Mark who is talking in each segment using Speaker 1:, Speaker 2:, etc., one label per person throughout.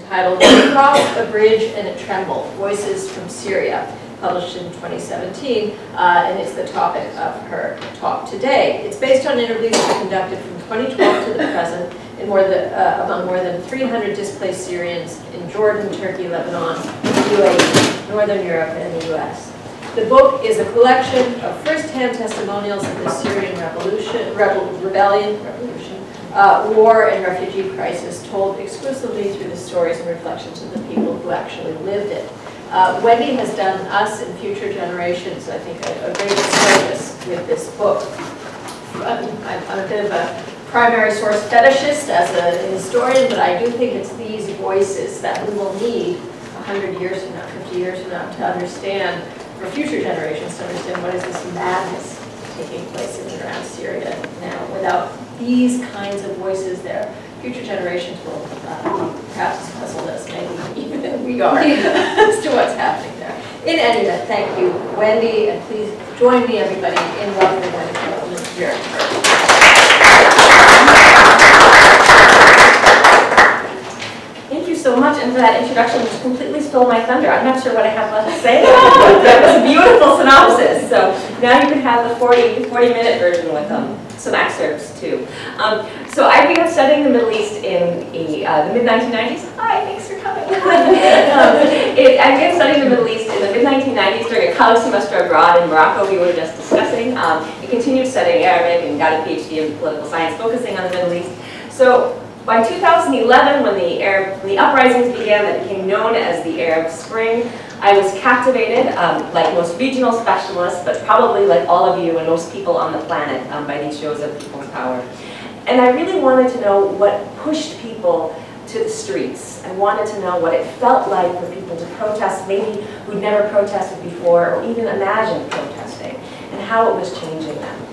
Speaker 1: titled Across a Bridge and It Trembled, Voices from Syria, published in 2017, and it's the topic of her talk today. It's based on interviews conducted from 2012 to the present in among more than 300 displaced Syrians in Jordan, Turkey, Lebanon, UAE, Northern Europe, and the US. The book is a collection of first-hand testimonials of the Syrian rebellion, war and refugee crisis, told exclusively through the stories and reflections of the people who actually lived it. Wendy has done us and future generations, I think, a great service with this book. I'm a bit of a primary source fetishist as a historian, but I do think it's these voices that we will need 100 years from now, 50 years from now, to understand, for future generations to understand what is this madness taking place in and around Syria now. Without these kinds of voices there, future generations will perhaps as puzzled as maybe even we are as to what's happening there. In any event, thank you, Wendy, and please join me, everybody, in welcoming Wendy Pearlman here.
Speaker 2: Thank you so much, and for that introduction, which completely stole my thunder. I'm not sure what I have left to say. That was a beautiful synopsis. So now you can have the 40-minute version with some excerpts too. So I began studying the Middle East in the mid-1990s. Hi, thanks for coming. I began studying the Middle East in the mid-1990s during a college semester abroad in Morocco we were just discussing. I continued studying Arabic and got a PhD in political science focusing on the Middle East. So by 2011, when the uprisings began that became known as the Arab Spring, I was captivated, like most regional specialists, but probably like all of you and most people on the planet, by these shows of people's power. And I really wanted to know what pushed people to the streets. I wanted to know what it felt like for people to protest, maybe who'd never protested before or even imagined protesting, and how it was changing them.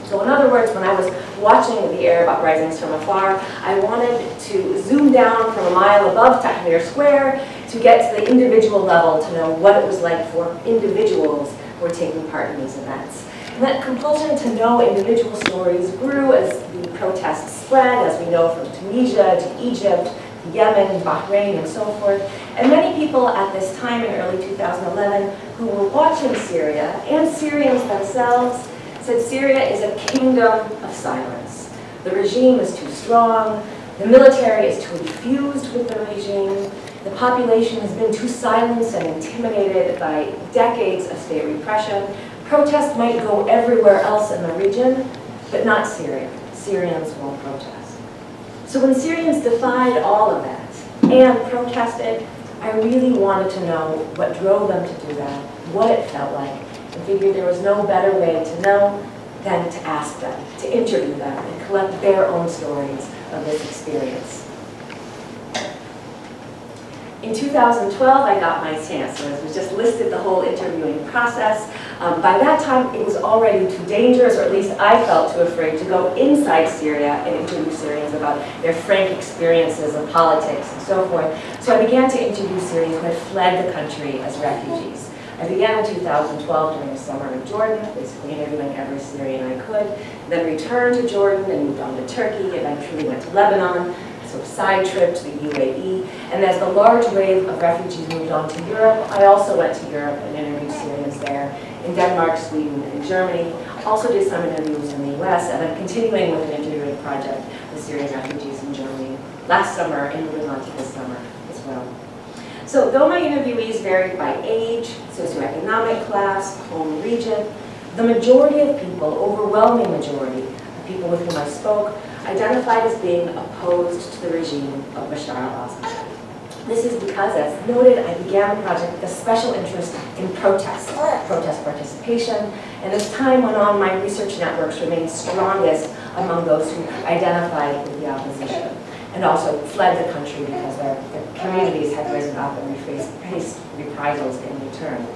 Speaker 2: So in other words, when I was watching the Arab uprisings from afar, I wanted to zoom down from a mile above Tahrir Square to get to the individual level to know what it was like for individuals who were taking part in these events. And that compulsion to know individual stories grew as the protests spread, as we know, from Tunisia to Egypt, to Yemen, Bahrain, and so forth. And many people at this time in early 2011 who were watching Syria, and Syrians themselves, said Syria is a kingdom of silence. The regime is too strong, the military is too infused with the regime, the population has been too silenced and intimidated by decades of state repression. Protest might go everywhere else in the region, but not Syria. Syrians won't protest. So when Syrians defied all of that and protested, I really wanted to know what drove them to do that, what it felt like, and figured there was no better way to know than to ask them, to interview them, and collect their own stories of this experience. In 2012, I got my chance. So it was just listed the whole interviewing process. By that time, it was already too dangerous, or at least I felt too afraid to go inside Syria and interview Syrians about their frank experiences of politics and so forth. So I began to interview Syrians who had fled the country as refugees. I began in 2012 during the summer in Jordan, basically interviewing every Syrian I could, then returned to Jordan and moved on to Turkey, eventually went to Lebanon, sort of side trip to the UAE, and as the large wave of refugees moved on to Europe, I also went to Europe and interviewed Syrians there, in Denmark, Sweden, and Germany. Also did some interviews in the US, and I'm continuing with an interviewing project with Syrian refugees in Germany last summer and moving on to this summer as well. So though my interviewees varied by age, socioeconomic class, home region, the majority of people, overwhelming majority of people with whom I spoke, identified as being opposed to the regime of Bashar al-Assad. This is because, as noted, I began the project with a special interest in protest participation, and as time went on, my research networks remained strongest among those who identified with the opposition, and also fled the country because their communities had risen up and faced reprisals in return.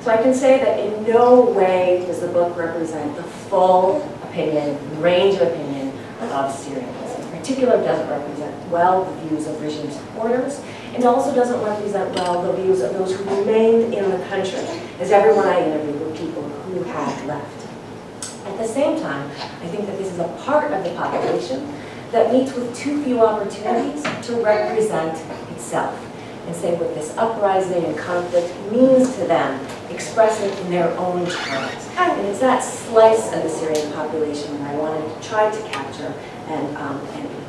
Speaker 2: So I can say that in no way does the book represent the full opinion, range of opinion of Syrians. In particular, it doesn't represent well the views of regime supporters, and also doesn't represent well the views of those who remained in the country, as everyone I interviewed were people who had left. At the same time, I think that this is a part of the population that meets with too few opportunities to represent itself and say what this uprising and conflict means to them, express it in their own terms. And it's that slice of the Syrian population that I wanted to try to capture and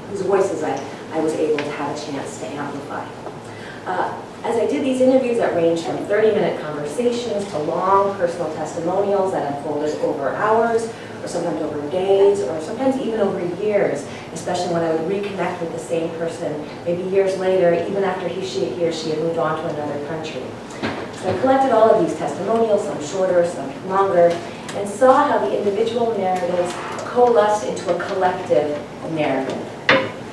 Speaker 2: whose voices I was able to have a chance to amplify. As I did these interviews that ranged from 30-minute conversations to long personal testimonials that unfolded over hours, or sometimes over days, or sometimes even over years, especially when I would reconnect with the same person, maybe years later, even after he or she had moved on to another country. So I collected all of these testimonials, some shorter, some longer, and saw how the individual narratives coalesced into a collective narrative.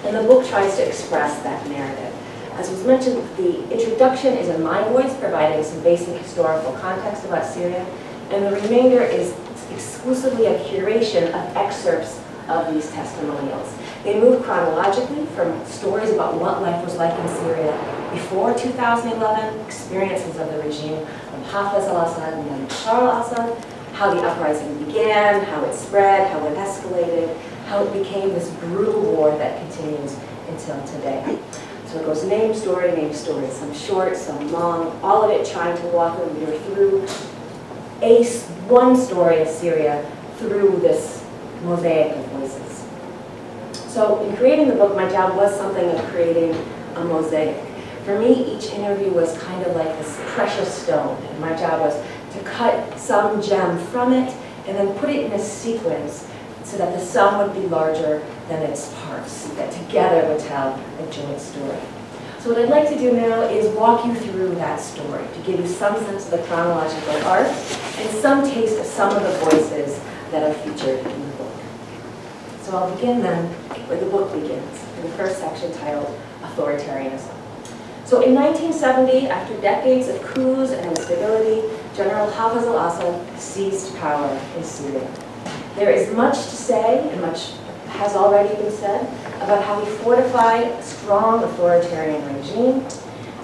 Speaker 2: And the book tries to express that narrative. As was mentioned, the introduction is in my voice, providing some basic historical context about Syria, and the remainder is exclusively a curation of excerpts of these testimonials. They move chronologically from stories about what life was like in Syria before 2011, experiences of the regime of Hafez al-Assad and then Bashar al-Assad, how the uprising began, how it spread, how it escalated, how it became this brutal war that continues until today. So it goes name, story, some short, some long, all of it trying to walk a reader through one story of Syria through this mosaic of voices. So in creating the book, my job was something of creating a mosaic. For me, each interview was kind of like this precious stone, and my job was to cut some gem from it and then put it in a sequence so that the sum would be larger than its parts, that together would tell a joint story. So what I'd like to do now is walk you through that story, to give you some sense of the chronological arc and some taste of some of the voices that are featured in the book. So I'll begin then where the book begins, in the first section titled Authoritarianism. So in 1970, after decades of coups and instability, General Hafez al-Assad seized power in Syria. There is much to say, and much has already been said, about how he fortified a strong authoritarian regime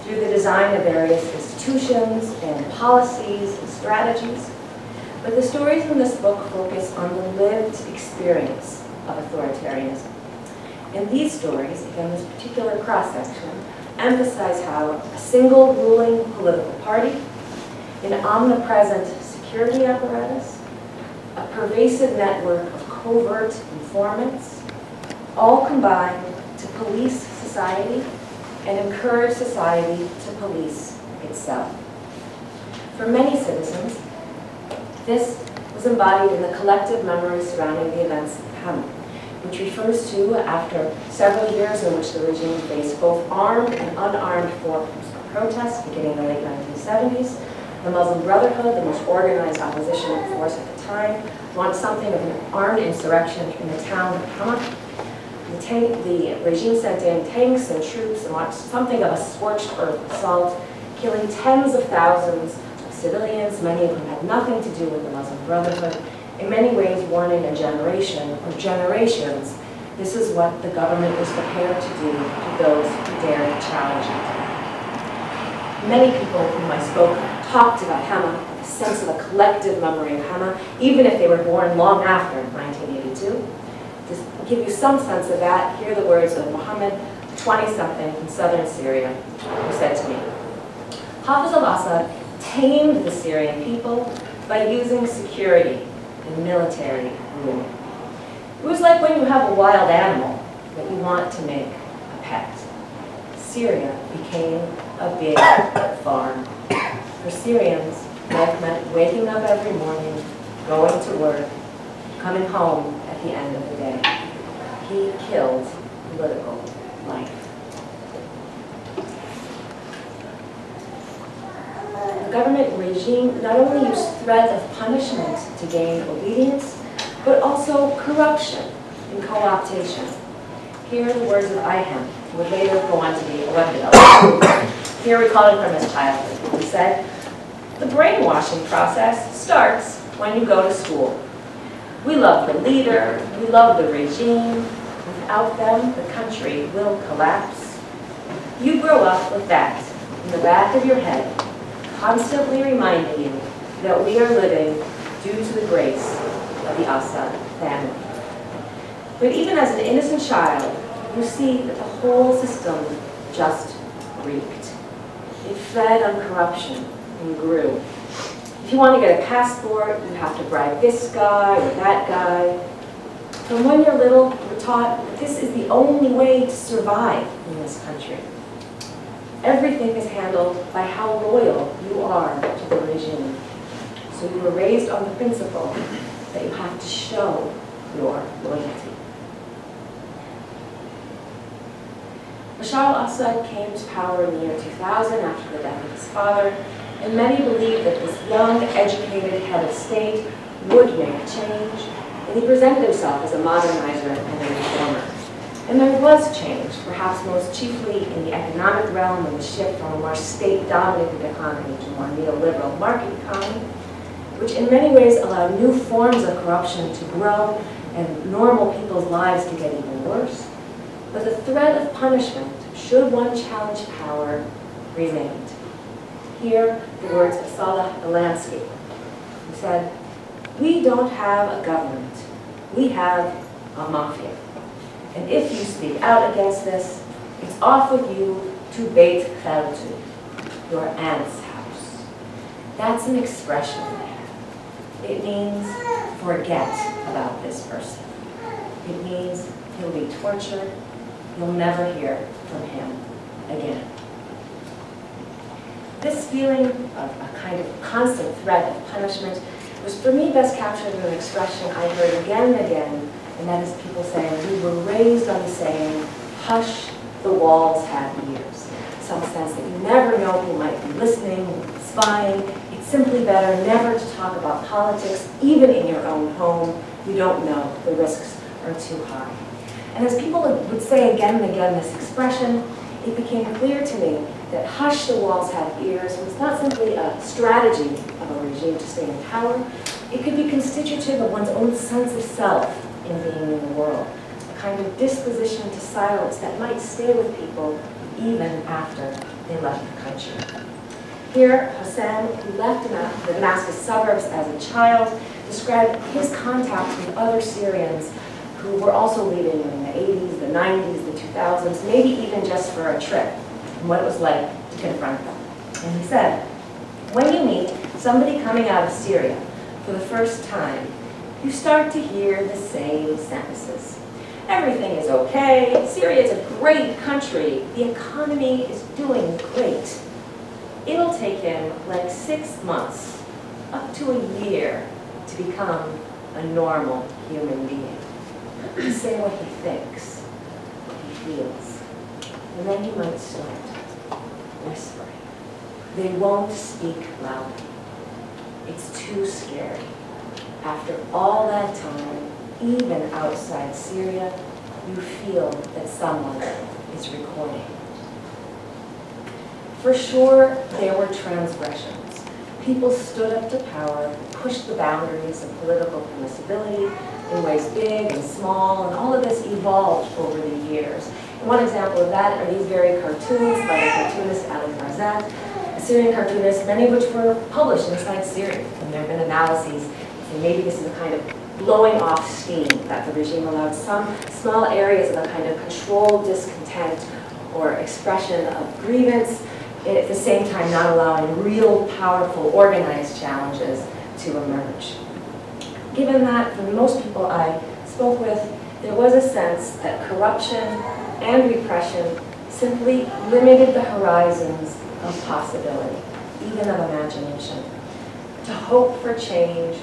Speaker 2: through the design of various institutions and policies and strategies. But the stories in this book focus on the lived experience of authoritarianism. And these stories, again this particular cross-section, emphasize how a single ruling political party, an omnipresent security apparatus, a pervasive network of covert informants, all combine to police society and encourage society to police itself. For many citizens, this was embodied in the collective memory surrounding the events of Hama, which refers to after several years in which the regime faced both armed and unarmed forms of protest beginning in the late 1970s. The Muslim Brotherhood, the most organized opposition force at the time, launched something of an armed insurrection in the town of Hama. The regime sent in tanks and troops and launched something of a scorched earth assault, killing tens of thousands of civilians, many of whom had nothing to do with the Muslim Brotherhood, in many ways warning a generation or generations this is what the government was prepared to do to those who dared to challenge it. Many people whom I spoke talked about Hama, the sense of a collective memory of Hama, even if they were born long after 1982. To give you some sense of that, here are the words of Muhammad, 20-something from southern Syria, who said to me, Hafez al-Assad tamed the Syrian people by using security and military rule. It was like when you have a wild animal that you want to make a pet. Syria became a big farm. For Syrians, life meant waking up every morning, going to work, coming home at the end of the day. He killed political life. The government regime not only used threat of punishment to gain obedience, but also corruption and co-optation. Here are the words of Ayhan, who would later go on to be a web developer. Here recalling from his childhood, he said, "The brainwashing process starts when you go to school. We love the leader, we love the regime. Without them, the country will collapse. You grow up with that in the back of your head, constantly reminding you that we are living due to the grace of the Assad family." But even as an innocent child, you see that the whole system just reeked. It fed on corruption and grew. If you want to get a passport, you have to bribe this guy or that guy. From when you're little, you're taught that this is the only way to survive in this country. Everything is handled by how loyal you are to the regime. So you were raised on the principle that you have to show your loyalty. Bashar al-Assad came to power in the year 2000 after the death of his father, and many believed that this young, educated head of state would make a change, and he presented himself as a modernizer and a reformer. And there was change, perhaps most chiefly in the economic realm and the shift from a more state-dominated economy to a more neoliberal market economy, which in many ways allowed new forms of corruption to grow and normal people's lives to get even worse. But the threat of punishment, should one challenge power, remained. Here, the words of Salah Alansky, who said, "We don't have a government, we have a mafia. And if you speak out against this, it's off with you to Beit Khaltu, your aunt's house." That's an expression they have. It means forget about this person. It means he'll be tortured. You'll never hear from him again. This feeling of a kind of constant threat of punishment was for me best captured in an expression I heard again and again, and that is people saying, we were raised on the saying, hush, the walls have ears. Some sense that you never know who might be listening, spying. It's simply better never to talk about politics, even in your own home. You don't know, the risks are too high. And as people would say again and again this expression, it became clear to me that hush, the walls have ears was not simply a strategy of a regime to stay in power. It could be constitutive of one's own sense of self in being in the world, a kind of disposition to silence that might stay with people even after they left the country. Here, Hossein, who left the Damascus suburbs as a child, described his contact with other Syrians who were also leaving in the 80s, the 90s, the 2000s, maybe even just for a trip, and what it was like to confront them. And he said, when you meet somebody coming out of Syria for the first time, you start to hear the same sentences. Everything is okay, Syria is a great country, the economy is doing great. It'll take him like 6 months, up to a year, to become a normal human being. To say what he thinks, what he feels. And then he might start whispering. They won't speak loudly. It's too scary. After all that time, even outside Syria, you feel that someone is recording. For sure, there were transgressions. People stood up to power, pushed the boundaries of political permissibility in ways big and small, and all of this evolved over the years. And one example of that are these very cartoons by the cartoonist Ali Farzad, a Syrian cartoonist, many of which were published inside Syria. And there have been analyses saying maybe this is a kind of blowing off steam that the regime allowed some small areas of a kind of controlled discontent or expression of grievance, at the same time not allowing real, powerful, organized challenges to emerge. Given that, for most people I spoke with, there was a sense that corruption and repression simply limited the horizons of possibility, even of imagination. To hope for change